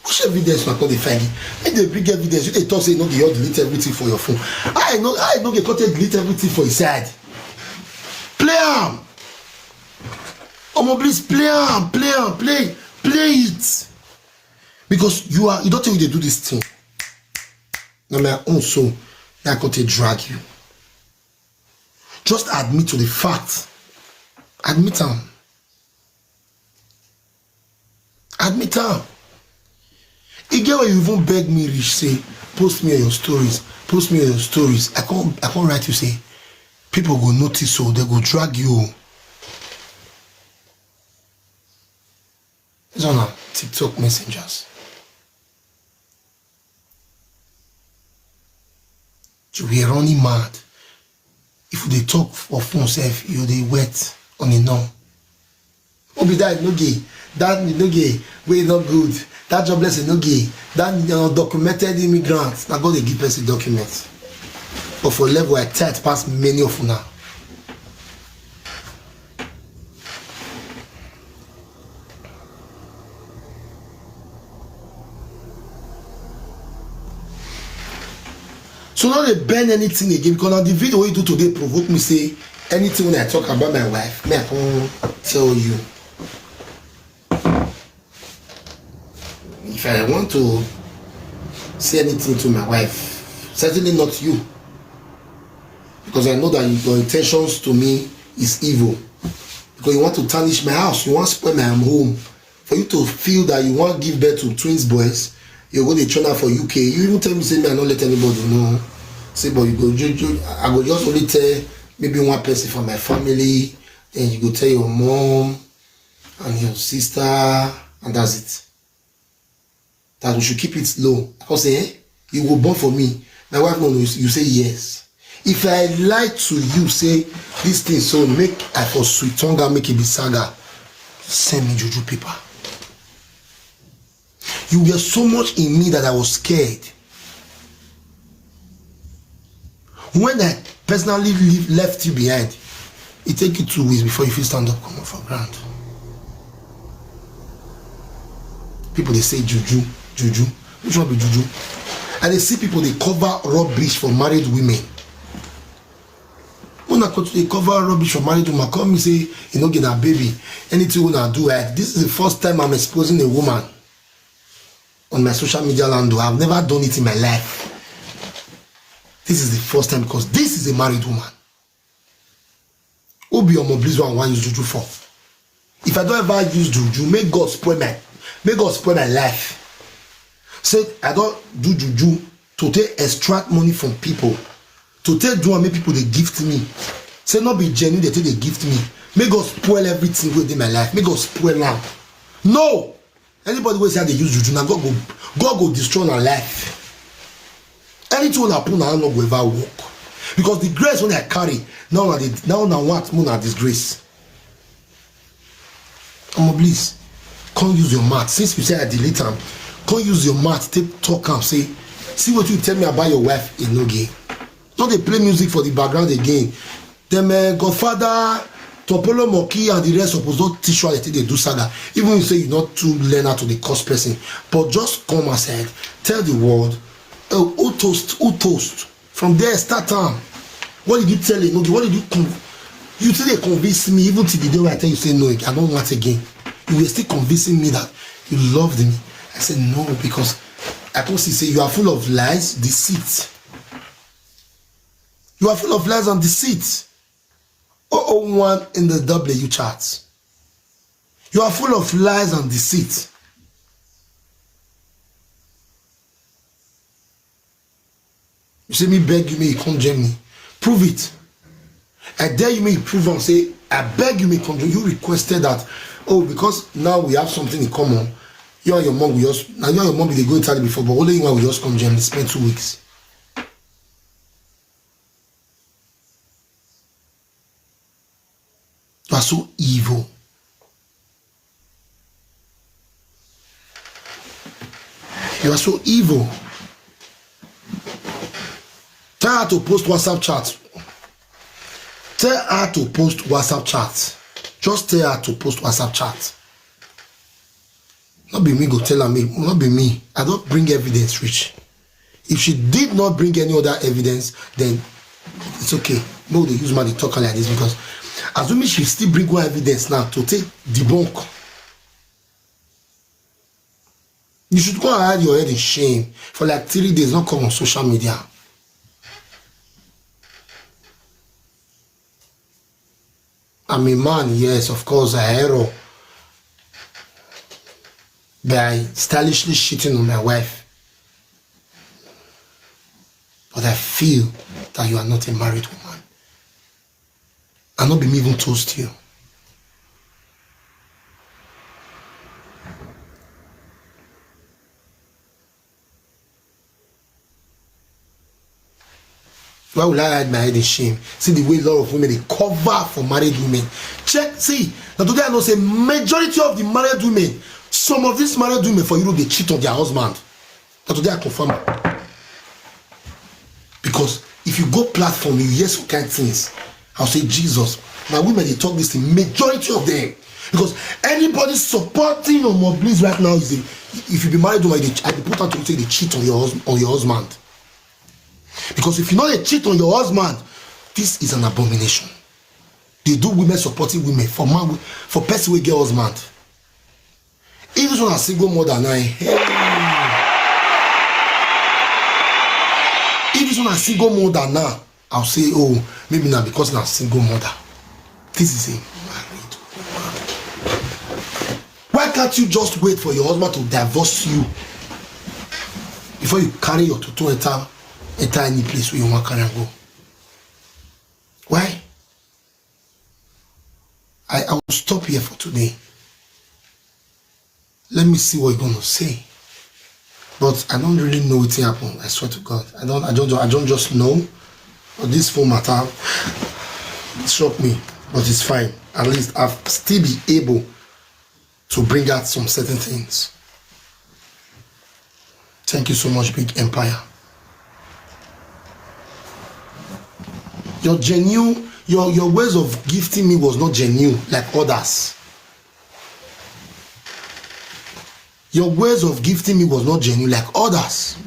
Which evidence na come dey find? Make the big evidence. You dey talk say no, you delete everything for your phone. I know get content delete everything for his side. Play am. Please play am, play it. Because you don't think they do this thing. Now my own soul, I can't drag you. Just admit to the fact. Admit them. Admit them. Again, when you even beg me, Rich, say, post me on your stories. Post me on your stories. I can't write you say, people go notice, so they go drag you. These are not TikTok messengers. You be running mad. If they talk for phone self, you they wet on a no. Oh, be that Enogie. That Enogie, we not good. That jobless Enogie. That documented immigrant. Now go they give us a document. But for level I tight past many of you now. So now they ban anything again, because now the video what you do today provoke me say anything when I talk about my wife, me I can't tell you. If I want to say anything to my wife, certainly not you. Because I know that your intentions to me is evil. Because you want to tarnish my house, you want to spoil my home. For you to feel that you want to give birth to twins boys, you're going to turn out for UK. You even tell me, say, me, I don't let anybody know. Say, but you go, I go just only tell maybe one person from my family, then you go tell your mom and your sister, and that's it. That we should keep it low. Because you will born for me. My wife no, you say yes. If I lie to you, say this thing, so make I for sweet tongue and make it be saga, send me juju paper. You were so much in me that I was scared. When I personally left you behind, it take you 2 weeks before you feel stand up come up for ground. People they say juju. Which one be juju? And they see people they cover rubbish for married women. When they cover rubbish for married women, come me say, you know, get a baby. Anything when I do, this is the first time I'm exposing a woman on my social media land. I've never done it in my life. This is the first time because this is a married woman. Who be on my please one use juju for? If I don't ever use juju, may God spoil my life. Say I don't do juju to take extract money from people. To take do and make people they gift me. Say not be genuine, they take they gift me. May God spoil everything within my life. May God spoil now. No! Anybody will say they use juju, now God go destroy our life. Anything I put now not go ever work. Because the grace when I carry, now what more than disgrace. Please, can't use your mouth. Since you say I delete them, can't use your mouth, take talk and say, see what you tell me about your wife Enogie. Not they play music for the background again. Them Godfather, Topolo Moki and the rest suppose not teach you how they do saga. Even if you say you're not too learner to the course person, but just come aside, tell the world, who toast. From there, start time. What did you tell Enogie? What did you say they convinced me even till the day where I tell you say no, I don't want again. You were still convincing me that you loved me. I said no, because I can say you are full of lies, deceit. You are full of lies and deceit. 001 in the W charts. You are full of lies and deceit. You say me beg you, may you come join me. Prove it. I dare you, may you prove and say, I beg you, may you come join. You requested that, oh, because now we have something in common. You and your mom will just, now you and your mom will go Italy before, but only you will just come join me, spend 2 weeks. You are so evil. You are so evil. Tell her to post WhatsApp chat. Tell her to post WhatsApp chat. Just tell her to post WhatsApp chat. Not be me go tell her me. Not be me. I don't bring evidence, Rich. If she did not bring any other evidence, then it's okay. No, they use my talk like this because assuming she still bring one evidence now to take debunk. You should go and hide your head in shame for like 3 days, not come on social media. I'm a man, yes, of course, I hero. By stylishly cheating on my wife. But I feel that you are not a married woman. And not be me even toast you. Why would I hide my head in shame? See the way a lot of women they cover for married women. Check, see. Now today I know say majority of the married women, some of these married women for Europe they cheat on their husband. Now today I confirm it. Because if you go platform, you hear some kind of things. I'll say Jesus. Now women they talk this thing, majority of them. Because anybody supporting your mobilities right now is if you be married woman, I put out to say they cheat on your husband. Because if you know they cheat on your husband, this is an abomination. They do women supporting women for man, for person with girl husband. If this one a single mother now, hey. If this one a single mother now, I'll say, oh, maybe not because I'm a single mother. This is a married woman. Why can't you just wait for your husband to divorce you before you carry your tutu enter any place where you want to carry and go? Why? I will stop here for today. Let me see what you're gonna say. But I don't really know what happened. I swear to God, I don't just know. But this phone matter shocked me, but it's fine. At least I've still be able to bring out some certain things. Thank you so much, Big Empire. Your genuine, your ways of gifting me was not genuine like others. Your ways of gifting me was not genuine like others.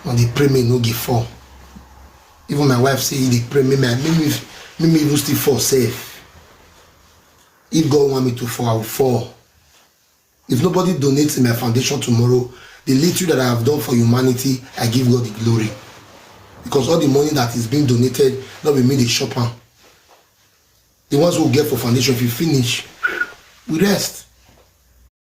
When they pray me no give fall. Even my wife say they pray me even still fall safe. If God want me to fall, I will fall. If nobody donates in my foundation tomorrow, the little that I have done for humanity, I give God the glory. Because all the money that is being donated, not be me the shopper. The ones who get for foundation, if you finish, we rest.